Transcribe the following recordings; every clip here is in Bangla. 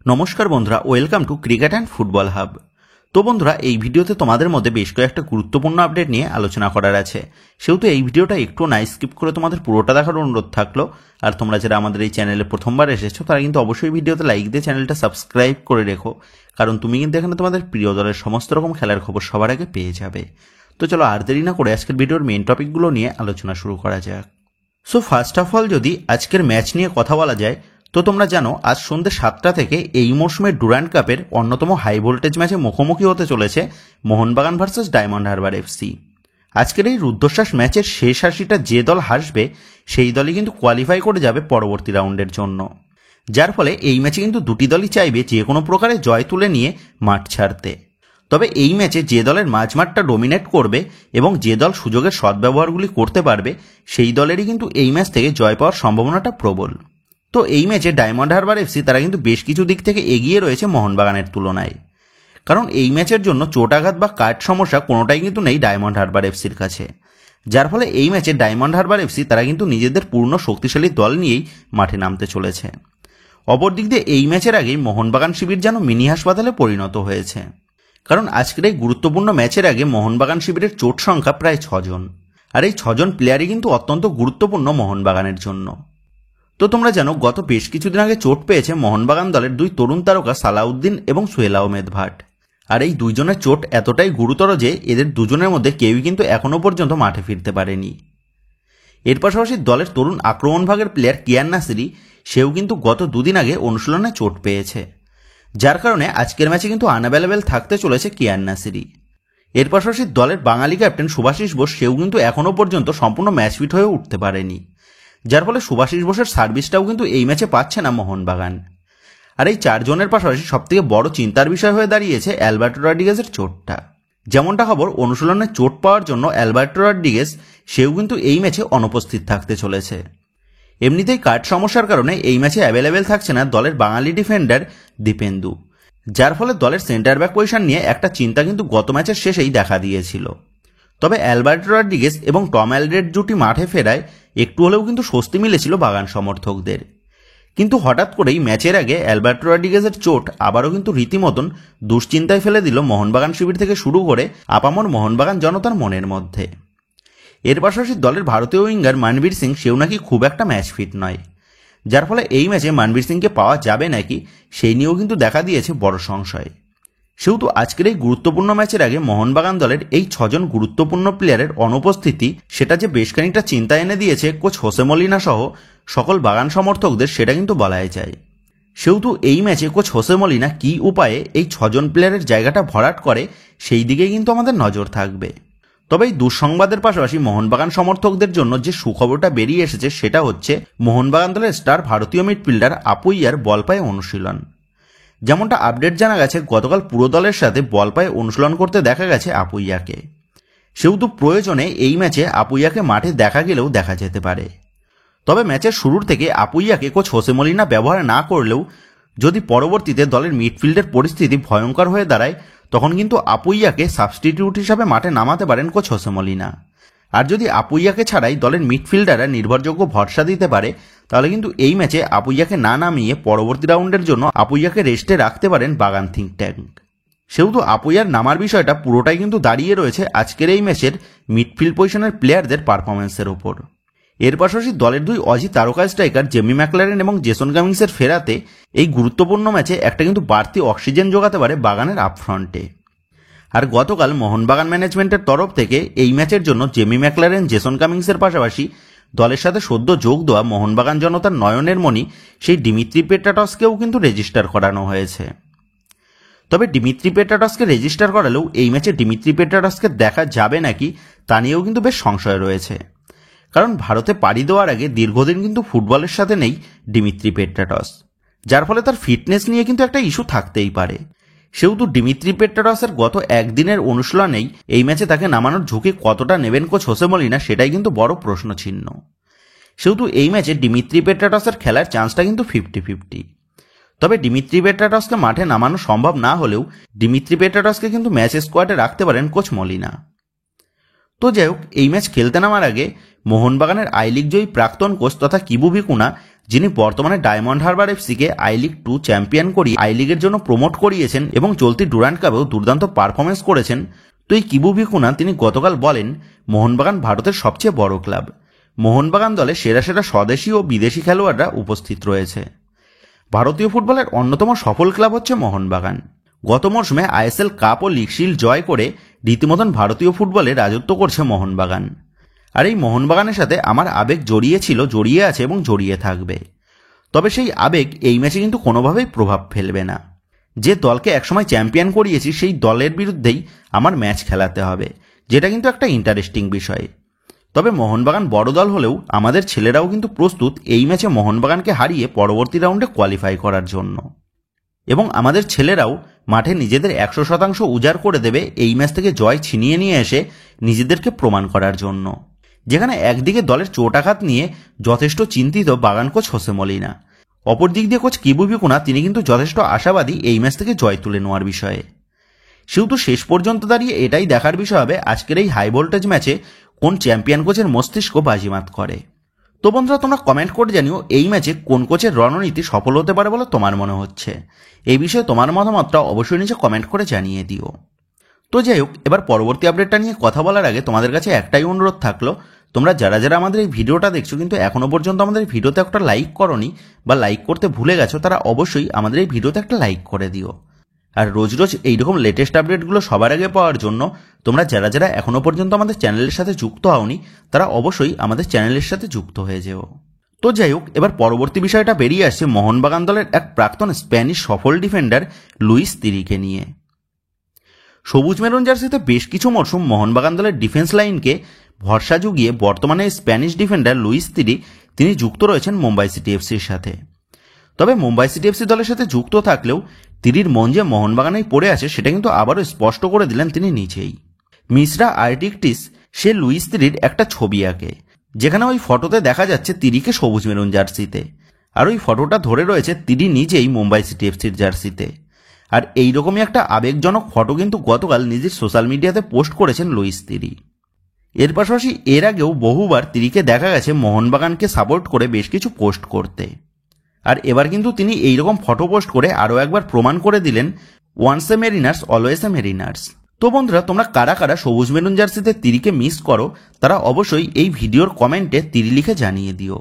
নমস্কার বন্ধুরা, welcome to cricket and football hub. তো বন্ধুরা, এই ভিডিওতে তোমাদের মধ্যে বেশ কয়েকটা গুরুত্বপূর্ণ আপডেট নিয়ে আলোচনা করার আছে, সেহেতু এই ভিডিওটা একটু না স্কিপ করে তোমাদের পুরোটা দেখার অনুরোধ থাকলো। আর তোমরা যারা আমাদের এই চ্যানেলে প্রথমবার এসেছো তারা কিন্তু অবশ্যই ভিডিওতে লাইক দিয়ে চ্যানেলটা সাবস্ক্রাইব করে রেখো, কারণ তুমি কিন্তু এখানে তোমাদের প্রিয় দলের সমস্ত রকম খেলার খবর সবার আগে পেয়ে যাবে। তো চলো আর দেরি না করে আজকের ভিডিওর মেইন টপিকগুলো নিয়ে আলোচনা শুরু করা যাক। সো ফার্স্ট অফ অল যদি আজকের ম্যাচ নিয়ে কথা বলা যায়, তো তোমরা জানো আজ সন্ধ্যে 7টা থেকে এই মরশুমের ডুরান্ড কাপের অন্যতম হাই ভোল্টেজ ম্যাচে মুখোমুখি হতে চলেছে Mohun Bagan versus diamond Harbour FC. আজকের এই রুদ্ধশ্বাস ম্যাচের শেষ 80টা যে দল হাসবে সেই দলই কিন্তু কোয়ালিফাই করে যাবে পরবর্তী রাউন্ডের জন্য, যার ফলে এই ম্যাচে কিন্তু দুটি দলই চাইবে যে কোনো প্রকারে জয় তুলে নিয়ে মাঠ ছাড়তে। তবে এই ম্যাচে যে দলের মাঝমাঠটা ডোমিনেট করবে এবং যে দল সুযোগের সদ্ব্যবহারগুলি করতে পারবে সেই দলেরই কিন্তু এই ম্যাচ থেকে জয় পাওয়ার সম্ভাবনাটা প্রবল। তো এই ম্যাচে ডায়মন্ড হারবার এফসি তারা কিন্তু বেশ কিছু দিক থেকে এগিয়ে রয়েছে মোহনবাগানের তুলনায়, কারণ এই ম্যাচের জন্য চোটাঘাত বা কাট সমস্যা কোনোটাই কিন্তু নেই ডায়মন্ড হারবার এফসির কাছে, যার ফলে এই ম্যাচে ডায়মন্ড হারবার এফসি তারা কিন্তু নিজেদের পূর্ণ শক্তিশালী দল নিয়েই মাঠে নামতে চলেছে। অপরদিক দিয়ে এই ম্যাচের আগেই মোহনবাগান শিবির যেন মিনি হাসপাতালে পরিণত হয়েছে, কারণ আজকের এই গুরুত্বপূর্ণ ম্যাচের আগে মোহনবাগান শিবিরের চোট সংখ্যা প্রায় 6 জন, আর এই 6 জন প্লেয়ারই কিন্তু অত্যন্ত গুরুত্বপূর্ণ মোহনবাগানের জন্য। তো তোমরা জানো গত বেশ কিছুদিন আগে চোট পেয়েছে মোহনবাগান দলের দুই তরুণ তারকা সালাউদ্দিন এবং সোহেল আহমেদ ভাট, আর এই দুইজনের চোট এতটাই গুরুতর যে এদের দুজনের মধ্যে কেউই কিন্তু এখনও পর্যন্ত মাঠে ফিরতে পারেনি। এর পাশাপাশি দলের তরুণ আক্রমণ ভাগের প্লেয়ার কিয়ান নাসিরি সেও কিন্তু গত দুদিন আগে অনুশীলনে চোট পেয়েছে, যার কারণে আজকের ম্যাচে কিন্তু আনঅ্যাভেলেবেল থাকতে চলেছে কিয়ান নাসিরি। এর পাশাপাশি দলের বাঙালি ক্যাপ্টেন সুভাশিস বোস সেও কিন্তু এখনও পর্যন্ত সম্পূর্ণ ম্যাচ ফিট হয়ে উঠতে পারেনি, যার ফলে সুভাশিস বোসের সার্ভিসটাও কিন্তু এই ম্যাচে পাচ্ছে না মোহনবাগান। আর এই 4 জনের পাশাপাশি সবথেকে বড় চিন্তার বিষয় হয়ে দাঁড়িয়েছে অ্যালবার্টো রড্রিগেজের চোটটা। যেমনটা খবর, অনুশীলনে চোট পাওয়ার জন্য অ্যালবার্টো রড্রিগেজ সেও কিন্তু এই ম্যাচে অনুপস্থিত থাকতে চলেছে। এমনিতেই কাট সমস্যার কারণে এই ম্যাচে অ্যাভেলেবেল থাকছে না দলের বাঙালি ডিফেন্ডার দীপেন্দু, যার ফলে দলের সেন্টার ব্যাক পজিশন নিয়ে একটা চিন্তা কিন্তু গত ম্যাচের শেষেই দেখা দিয়েছিল। তবে অ্যালবার্টো রড্রিগেজ এবং টম অ্যালড্রেড জুটি মাঠে ফেরায় একটু হলেও কিন্তু স্বস্তি মিলেছিল বাগান সমর্থকদের, কিন্তু হঠাৎ করেই ম্যাচের আগে অ্যালবার্টো রড্রিগেজের চোট আবারও কিন্তু রীতিমতন দুশ্চিন্তায় ফেলে দিল মোহনবাগান শিবির থেকে শুরু করে আপামর মোহনবাগান জনতার মনের মধ্যে। এর পাশাপাশি দলের ভারতীয় উইঙ্গার মনবীর সিং সেও নাকি খুব একটা ম্যাচ ফিট নয়, যার ফলে এই ম্যাচে মনবীর সিংকে পাওয়া যাবে নাকি সেই নিয়েও কিন্তু দেখা দিয়েছে বড় সংশয়। সেহেতু আজকের এই গুরুত্বপূর্ণ ম্যাচের আগে মোহনবাগান দলের এই 6 জন গুরুত্বপূর্ণ প্লেয়ারের অনুপস্থিতি সেটা যে বেশ খানিকটা চিন্তা এনে দিয়েছে কোচ হোসে মলিনা সহ সকল বাগান সমর্থকদের, সেটা কিন্তু বলাই যায়। সেহেতু এই ম্যাচে কোচ হোসে মলিনা কী উপায়ে এই 6 জন প্লেয়ারের জায়গাটা ভরাট করে সেই দিকেই কিন্তু আমাদের নজর থাকবে। তবে এই দুঃসংবাদের পাশাপাশি মোহনবাগান সমর্থকদের জন্য যে সুখবরটা বেরিয়ে এসেছে সেটা হচ্ছে মোহনবাগান দলের স্টার ভারতীয় মিডফিল্ডার আপুইয়ার বল পায়ে অনুশীলন। যেমনটা আপডেট জানা গেছে, গতকাল পুরো দলের সাথে বল পায়ে অনুশীলন করতে দেখা গেছে আপুইয়াকে, সেহেতু প্রয়োজনে এই ম্যাচে আপুইয়াকে মাঠে দেখা গেলেও দেখা যেতে পারে। তবে ম্যাচের শুরুর থেকে আপুইয়াকে কোচ হোসে মলিনা ব্যবহার না করলেও যদি পরবর্তীতে দলের মিডফিল্ডের পরিস্থিতি ভয়ঙ্কর হয়ে দাঁড়ায় তখন কিন্তু আপুইয়াকে সাবস্টিটিউট হিসাবে মাঠে নামাতে পারেন কোচ হোসে মলিনা। আর যদি আপুইয়াকে ছাড়াই দলের মিডফিল্ডাররা নির্ভরযোগ্য ভরসা দিতে পারে তাহলে কিন্তু এই ম্যাচে আপুইয়াকে না নামিয়ে পরবর্তী রাউন্ডের জন্য আপুইয়াকে রেস্টে রাখতে পারেন বাগান থিঙ্ক ট্যাঙ্ক। সেহেতু আপুইয়ার নামার বিষয়টা পুরোটাই কিন্তু দাঁড়িয়ে রয়েছে আজকের এই ম্যাচের মিডফিল্ড পজিশনের প্লেয়ারদের পারফরমেন্সের ওপর। এর পাশাপাশি দলের দুই অজি তারকা স্ট্রাইকার জেমি ম্যাকলারেন এবং জেসন কামিন্সের ফেরাতে এই গুরুত্বপূর্ণ ম্যাচে একটা কিন্তু বাড়তি অক্সিজেন যোগাতে পারে বাগানের আপফ্রন্টে। আর গতকাল মোহনবাগান ম্যানেজমেন্টের তরফ থেকে এই ম্যাচের জন্য জেমি ম্যাকলারেন, জেসন কামিন্সের পাশাপাশি দলের সাথে সদ্য যোগ দেওয়া মোহনবাগান জনতার নয়নের মণি সেই ডিমিত্রি পেট্রাটসকেও কিন্তু রেজিস্টার করানো হয়েছে। তবে ডিমিত্রি পেট্রাটসকে রেজিস্টার করালেও এই ম্যাচে ডিমিত্রি পেট্রাটসকে দেখা যাবে নাকি তা নিয়েও কিন্তু বেশ সংশয় রয়েছে, কারণ ভারতে পাড়ি দেওয়ার আগে দীর্ঘদিন কিন্তু ফুটবলের সাথে নেই ডিমিত্রি পেট্রাটস, যার ফলে তার ফিটনেস নিয়ে কিন্তু একটা ইস্যু থাকতেই পারে। সেহেতু ডিমিত্রি পেট্রাটসের গত একদিনের অনুশীলনেই এই ম্যাচে তাকে নামানোর ঝুঁকি কতটা নেবেন কোচ হোসে মলিনা সেটাই কিন্তু বড় প্রশ্নচিহ্ন। সেহেতু এই ম্যাচে ডিমিত্রি পেট্রাটসের খেলার চান্সটা কিন্তু 50-50। তবে ডিমিত্রি পেট্রাটসকে মাঠে নামানো সম্ভব না হলেও ডিমিত্রি পেট্রাটসকে কিন্তু ম্যাচ স্কোয়াডে রাখতে পারেন কোচ মলিনা। তো যাই হোক, এই ম্যাচ খেলতে নামার আগে মোহনবাগানের আই লিগ জয়ী প্রাক্তন কোচ তথা কিবু ভিকুনা যিনি বর্তমানে ডায়মন্ড হারবার এফসিকে আই লিগ 2 চ্যাম্পিয়ন করিয়ে আই লিগের জন্য প্রমোট করিয়েছেন এবং চলতি ডুরান্ড কাপেও দুর্দান্ত পারফরমেন্স করেছেন। তো এই কিবু ভিকুনা তিনি গতকাল বলেন, মোহনবাগান ভারতের সবচেয়ে বড় ক্লাব। মোহনবাগান দলে সেরা সেরা স্বদেশী ও বিদেশি খেলোয়াড়রা উপস্থিত রয়েছে। ভারতীয় ফুটবলের অন্যতম সফল ক্লাব হচ্ছে মোহনবাগান। গত মরশুমে আইএসএল কাপ ও লিগ শিল্ড জয় করে রীতিমতন ভারতীয় ফুটবলে রাজত্ব করছে মোহনবাগান। আর এই মোহনবাগানের সাথে আমার আবেগ জড়িয়ে আছে এবং জড়িয়ে থাকবে। তবে সেই আবেগ এই ম্যাচে কিন্তু কোনোভাবেই প্রভাব ফেলবে না। যে দলকে একসময় চ্যাম্পিয়ন করিয়েছি সেই দলের বিরুদ্ধেই আমার ম্যাচ খেলাতে হবে, যেটা কিন্তু একটা ইন্টারেস্টিং বিষয়। তবে মোহনবাগান বড় দল হলেও আমাদের ছেলেরাও কিন্তু প্রস্তুত এই ম্যাচে মোহনবাগানকে হারিয়ে পরবর্তী রাউন্ডে কোয়ালিফাই করার জন্য। এবং আমাদের ছেলেরাও মাঠে নিজেদের 100% উজাড় করে দেবে এই ম্যাচ থেকে জয় ছিনিয়ে নিয়ে এসে নিজেদেরকে প্রমাণ করার জন্য। যেখানে একদিকে দলের চোটাঘাত নিয়ে যথেষ্ট চিন্তিত বাগান কোচ হোসে মলিনা, অপর দিক দিয়ে কোচ কিবু ভিকুনা তিনি কিন্তু যথেষ্ট আশাবাদী এই ম্যাচ থেকে জয় তুলে নেওয়ার বিষয়ে। সেহেতু শেষ পর্যন্ত দাঁড়িয়ে এটাই দেখার বিষয় হবে আজকের এই হাই ভোল্টেজ ম্যাচে কোন চ্যাম্পিয়ন কোচের মস্তিষ্ক বাজিমাত করে। তো বন্ধুরা, তোমরা কমেন্ট করে জানিও এই ম্যাচে কোন কোচের রণনীতি সফল হতে পারে বলে তোমার মনে হচ্ছে। এই বিষয়ে তোমার মতামতটা অবশ্যই নিচে কমেন্ট করে জানিয়ে দিও। তো যাই হোক, এবার পরবর্তী আপডেটটা নিয়ে কথা বলার আগে তোমাদের কাছে একটাই অনুরোধ থাকলো, তোমরা যারা যারা আমাদের এই ভিডিওটা দেখছো কিন্তু এখনো পর্যন্ত আমাদের এই ভিডিওতে একটা লাইক করোনি বা লাইক করতে ভুলে গেছো, তারা অবশ্যই আমাদের এই ভিডিওতে একটা লাইক করে দিও। আর রোজ রোজ এইরকম লেটেস্ট আপডেটগুলো সবার আগে পাওয়ার জন্য তোমরা যারা যারা এখনো পর্যন্ত আমাদের চ্যানেলের সাথে যুক্ত হওনি তারা অবশ্যই আমাদের চ্যানেলের সাথে যুক্ত হয়ে যেও। তো যাই হোক, এবার পরবর্তী বিষয়টা বেরিয়ে আসছে মোহনবাগান দলের এক প্রাক্তন স্প্যানিশ সফল ডিফেন্ডার লুইস তিরিকে নিয়ে। সবুজ মেরুন জার্সিতে বেশ কিছু মরশুম মোহনবাগান দলের ডিফেন্স লাইনকে ভরসা জুগিয়ে বর্তমানে স্প্যানিশ ডিফেন্ডার লুইস তিরি তিনি যুক্ত রয়েছেন মুম্বাই সিটি এফসির সাথে। তবে মুম্বাই সিটি এফসি দলের সাথে যুক্ত থাকলেও তিরির মন যে মোহনবাগানেই পড়ে আছে সেটা কিন্তু আবারও স্পষ্ট করে দিলেন তিনি নিজেই। মিসরা আর্টিকটিস সে লুইস তিরির একটা ছবি আঁকে, যেখানে ওই ফটোতে দেখা যাচ্ছে তিরিকে সবুজ মেরুন জার্সিতে, আর ওই ফটোটা ধরে রয়েছে তিরি নিজেই মুম্বাই সিটি এফসির জার্সিতে। আর এইরকমই একটা আবেগজনক ফটো কিন্তু গতকাল নিজের সোশ্যাল মিডিয়াতে পোস্ট করেছেন লুইস তিরি। এর পাশাপাশি এর আগেও বহুবার তিরিকে দেখা গেছে মোহনবাগানকে সাপোর্ট করে বেশ কিছু পোস্ট করতে। আর এবার কিন্তু তিনি এইরকম ফটো পোস্ট করে আরও একবার প্রমাণ করে দিলেন, once a mariners always a mariners. তো বন্ধুরা, তোমরা কারা কারা সবুজ মেরুন জার্সিতে তিরিকে মিস করো তারা অবশ্যই এই ভিডিওর কমেন্টে তিরি লিখে জানিয়ে দিও।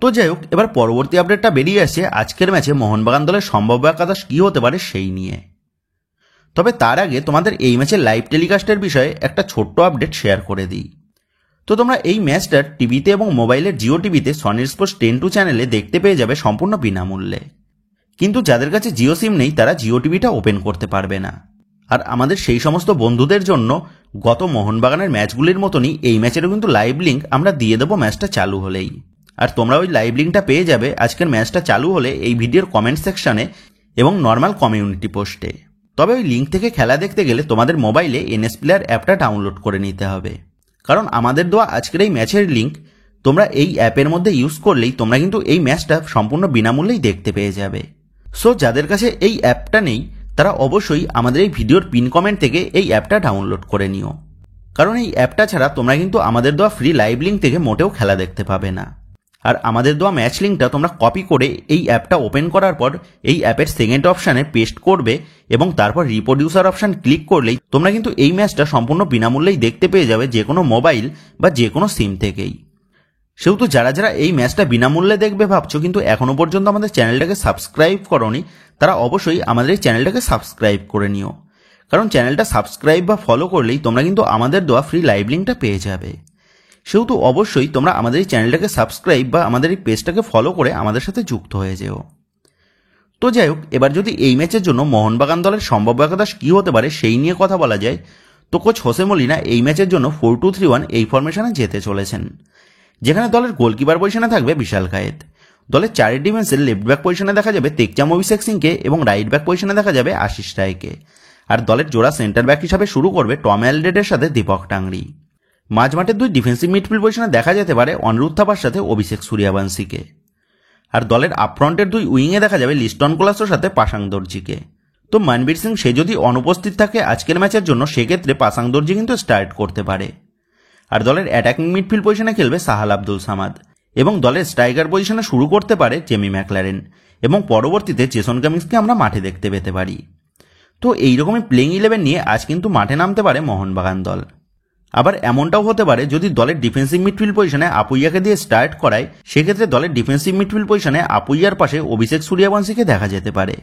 তো যাই হোক, এবার পরবর্তী আপডেটটা বেরিয়ে আসছে আজকের ম্যাচে মোহনবাগান দলের সম্ভাব্য একাদশ কী হতে পারে সেই নিয়ে। তবে তার আগে তোমাদের এই ম্যাচের লাইভ টেলিকাস্টের বিষয়ে একটা ছোট্ট আপডেট শেয়ার করে দিই। তো তোমরা এই ম্যাচটার টিভিতে এবং মোবাইলের জিও টিভিতে সনি স্পোর্টস 10-2 চ্যানেলে দেখতে পেয়ে যাবে সম্পূর্ণ বিনামূল্যে। কিন্তু যাদের কাছে জিও সিম নেই তারা জিও টিভিটা ওপেন করতে পারবে না। আর আমাদের সেই সমস্ত বন্ধুদের জন্য গত মোহনবাগানের ম্যাচগুলির মতনই এই ম্যাচেরও কিন্তু লাইভ লিঙ্ক আমরা দিয়ে দেবো ম্যাচটা চালু হলেই। আর তোমরা ওই লাইভ লিঙ্কটা পেয়ে যাবে আজকের ম্যাচটা চালু হলে এই ভিডিওর কমেন্ট সেকশনে এবং নর্মাল কমিউনিটি পোস্টে। তবে ওই লিঙ্ক থেকে খেলা দেখতে গেলে তোমাদের মোবাইলে এনএস প্লেয়ার অ্যাপটা ডাউনলোড করে নিতে হবে, কারণ আমাদের দেওয়া আজকের এই ম্যাচের লিঙ্ক তোমরা এই অ্যাপের মধ্যে ইউজ করলেই তোমরা কিন্তু এই ম্যাচটা সম্পূর্ণ বিনামূল্যেই দেখতে পেয়ে যাবে। সো যাদের কাছে এই অ্যাপটা নেই তারা অবশ্যই আমাদের এই ভিডিওর পিন কমেন্ট থেকে এই অ্যাপটা ডাউনলোড করে নিও, কারণ এই অ্যাপটা ছাড়া তোমরা কিন্তু আমাদের দেওয়া ফ্রি লাইভ লিঙ্ক থেকে মোটেও খেলা দেখতে পাবে না। আর আমাদের দেওয়া ম্যাচ লিঙ্কটা তোমরা কপি করে এই অ্যাপটা ওপেন করার পর এই অ্যাপের সেকেন্ড অপশানে পেস্ট করবে এবং তারপর রিপ্রোডিউসার অপশান ক্লিক করলেই তোমরা কিন্তু এই ম্যাচটা সম্পূর্ণ বিনামূল্যেই দেখতে পেয়ে যাবে যে কোনো মোবাইল বা যে কোনো সিম থেকেই। সেহেতু যারা যারা এই ম্যাচটা বিনামূল্যে দেখবে ভাবছো কিন্তু এখনও পর্যন্ত আমাদের চ্যানেলটাকে সাবস্ক্রাইব করোনি তারা অবশ্যই আমাদের এই চ্যানেলটাকে সাবস্ক্রাইব করে নিও, কারণ চ্যানেলটা সাবস্ক্রাইব বা ফলো করলেই তোমরা কিন্তু আমাদের দেওয়া ফ্রি লাইভ লিঙ্কটা পেয়ে যাবে। সেহেতু অবশ্যই তোমরা আমাদের এই চ্যানেলটাকে সাবস্ক্রাইব বা আমাদের এই পেজটাকে ফলো করে আমাদের সাথে যুক্ত হয়ে যেও। তো যাই হোক, এবার যদি এই ম্যাচের জন্য মোহনবাগান দলের সম্ভাব্য একাদশ কী হতে পারে সেই নিয়ে কথা বলা যায়, তো কোচ হোসে মলিনা এই ম্যাচের জন্য 4-2-3-1 এই ফরমেশনে যেতে চলেছেন, যেখানে দলের গোলকিপার পজিশনে থাকবে বিশাল কায়েত। দলের চারের ডিফেন্সের লেফট ব্যাক পজিশনে দেখা যাবে তেকচাম অভিষেক সিংকে এবং রাইট ব্যাক পজিশনে দেখা যাবে আশিস রায়কে। আর দলের জোড়া সেন্টার ব্যাক হিসাবে শুরু করবে টম অ্যালড্রেডের সাথে দীপক টাংরি। মাঝমাঠের দুই ডিফেন্সিভ মিডফিল্ড পজিশনে দেখা যেতে পারে অনিরুদ্ধ থাপার সাথে অভিষেক সূর্যবংশীকে। আর দলের আপফ্রন্টের দুই উইংয়ে দেখা যাবে লিস্টন কোলাসোর সাথে পাসাং দর্জিকে। তো মনবীর সিং সে যদি অনুপস্থিত থাকে আজকের ম্যাচের জন্য সেক্ষেত্রে পাসাং দর্জি কিন্তু স্টার্ট করতে পারে। আর দলের অ্যাটাকিং মিডফিল্ড পজিশনে খেলবে সাহাল আব্দুল সামাদ এবং দলের স্ট্রাইকার পজিশনে শুরু করতে পারে জেমি ম্যাকলারেন এবং পরবর্তীতে জেসন কামিন্সকে আমরা মাঠে দেখতে পেতে পারি। তো এইরকমই প্লেইং 11 নিয়ে আজ কিন্তু মাঠে নামতে পারে মোহনবাগান দল। আবার এমনটাও হতে পারে যদি দলের ডিফেন্সিভ মিডফিল্ড পজিশনে আপুইয়াকে দিয়ে স্টার্ট করায়, সেক্ষেত্রে দলের ডিফেন্সিভ মিডফিল্ড পজিশনে আপুইয়ার পাশে অভিষেক সূর্যবংশীকে দেখা যেতে পারে,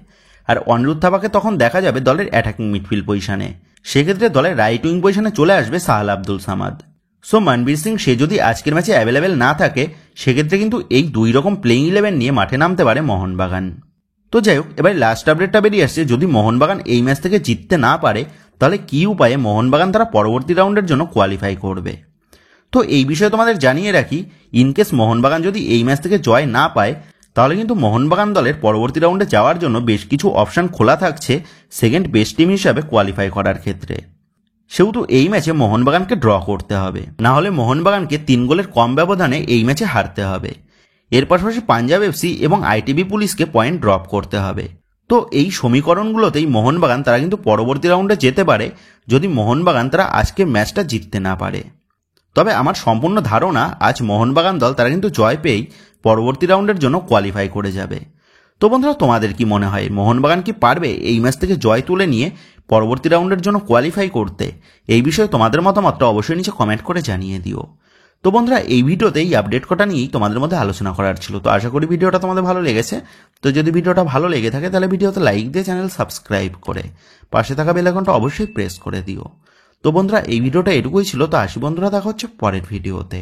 আর অনিরুদ্ধ থাপাকে তখন দেখা যাবে দলের অ্যাটাকিং মিডফিল্ড পজিশনে। সেক্ষেত্রে দলের রাইট উইং পজিশনে চলে আসবে সাহাল আব্দুল সামাদ। সো মনবীর সিং সে যদি আজকের ম্যাচে অ্যাভেলেবেল না থাকে, সেক্ষেত্রে কিন্তু এই দুই রকম প্লেইং 11 নিয়ে মাঠে নামতে পারে মোহনবাগান। তো যাই হোক, এবার লাস্ট আপডেটটা বেরিয়ে আসছে, যদি মোহনবাগান এই ম্যাচ থেকে জিততে না পারে তাহলে কী উপায়ে মোহনবাগান তারা পরবর্তী রাউন্ডের জন্য কোয়ালিফাই করবে। তো এই বিষয়ে তোমাদের জানিয়ে রাখি, ইনকেস মোহনবাগান যদি এই ম্যাচ থেকে জয় না পায় তাহলে কিন্তু মোহনবাগান দলের পরবর্তী রাউন্ডে যাওয়ার জন্য বেশ কিছু অপশান খোলা থাকছে সেকেন্ড বেস্ট টিম হিসাবে কোয়ালিফাই করার ক্ষেত্রে। সেহেতু এই ম্যাচে মোহনবাগানকে ড্র করতে হবে, না হলে মোহনবাগানকে 3 গোলের কম ব্যবধানে এই ম্যাচে হারতে হবে। এর পাশাপাশি পাঞ্জাব এফসি এবং আইটিবি পুলিশকে পয়েন্ট ড্রপ করতে হবে। তো এই সমীকরণগুলোতেই মোহনবাগান তারা কিন্তু পরবর্তী রাউন্ডে যেতে পারে যদি মোহনবাগান তারা আজকে ম্যাচটা জিততে না পারে। তবে আমার সম্পূর্ণ ধারণা আজ মোহনবাগান দল তারা কিন্তু জয় পেয়েই পরবর্তী রাউন্ডের জন্য কোয়ালিফাই করে যাবে। তো বন্ধুরা, তোমাদের কি মনে হয় মোহনবাগান কি পারবে এই ম্যাচ থেকে জয় তুলে নিয়ে পরবর্তী রাউন্ডের জন্য কোয়ালিফাই করতে? এই বিষয়ে তোমাদের মতামতটা অবশ্যই নিচে কমেন্ট করে জানিয়ে দিও। তো বন্ধুরা, এই ভিডিওতে এই আপডেট কটা নিয়েই তোমাদের মধ্যে আলোচনা করার ছিল। তো আশা করি ভিডিওটা তোমাদের ভালো লেগেছে। তো যদি ভিডিওটা ভালো লেগে থাকে তাহলে ভিডিওতে লাইক দিয়ে চ্যানেল সাবস্ক্রাইব করে পাশে থাকা বেল আইকনটা অবশ্যই প্রেস করে দিও। তো বন্ধুরা, এই ভিডিওটা এটুকুই ছিল। তো আসি বন্ধুরা, দেখা হচ্ছে পরের ভিডিওতে।